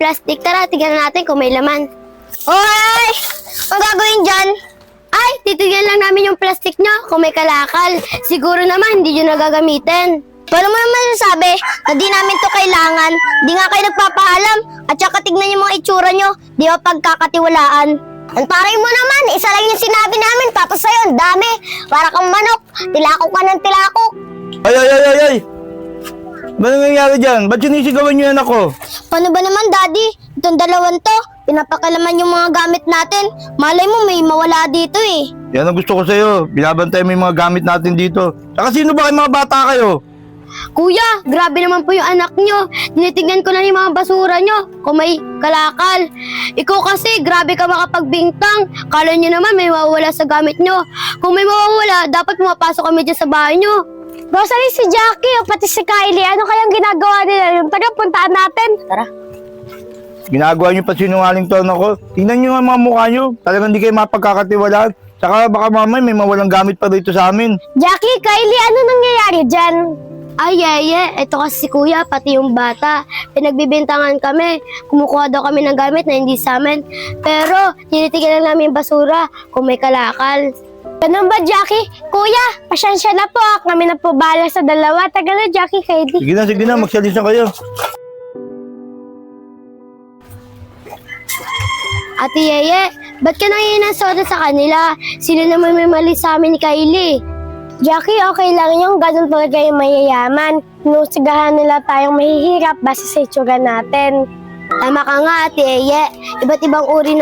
plastic. Tara, tignan natin kung may laman. Oy! Ang gagawin dyan? Ay, titignan lang namin yung plastic nyo kung may kalakal. Siguro naman, hindi nyo nagagamitin. Paano mo naman nasabi na di namin to kailangan? Di nga kayo nagpapaalam. At saka tignan yung mga itsura nyo. Di ba pagkakatiwalaan? Ang taray mo naman, isa lang yung sinabi namin. Tapos sa'yo, ang dami. Para kang manok. Tilakok ka ng tilakok. Ay! Ba nangyayari dyan? Ba't sinisigawan niyo yan ako? Paano ba naman, Daddy? Itong dalawan to, pinapakalaman yung mga gamit natin. Malay mo, may mawala dito eh. Yan ang gusto ko sa'yo. Binabantay mo yung mga gamit natin dito. Saka sino ba kayo mga bata kayo? Kuya, grabe naman po yung anak nyo. Tinitignan ko na yung mga basura nyo kung may kalakal. Ikaw kasi, grabe ka makapagbintang. Kala nyo naman may mawawala sa gamit nyo. Kung may mawawala, dapat pumapasok kami dyan sa bahay nyo. Rosalie, si Jackie, o pati si Kylie, ano kayang ginagawa nila? Yung taga, puntaan natin. Tara. Ginagawa niyo pa sinungaling to ako. Tingnan niyo nga mga mukha niyo. Talagang hindi kayo mapagkakatiwalaan. Saka baka mamay may mawalang gamit pa dito sa amin. Jackie, Kylie, ano nangyayari dyan? Ay, yeye, ito kasi si kuya, pati yung bata. Pinagbibintangan kami. Kumukuha daw kami ng gamit na hindi sa amin. Pero, tinitignan lang namin yung basura kung may kalakal. Ganun ba, Jackie? Kuya, pasyensya na po. Kami na po bahala sa dalawa. Tagal na, Jackie, Kylie. Sige na, magsalis na kayo. Ate Yeye, ba't ka nangyayin ng soda sa kanila? Sila naman may mali sa amin ni Kylie. Jackie, okay lang yung ganun talaga yung mayayaman. Inusigahan nila tayong mahihirap base sa itsura natin. Tama ka nga, Ate Yeye. Iba't ibang uri ng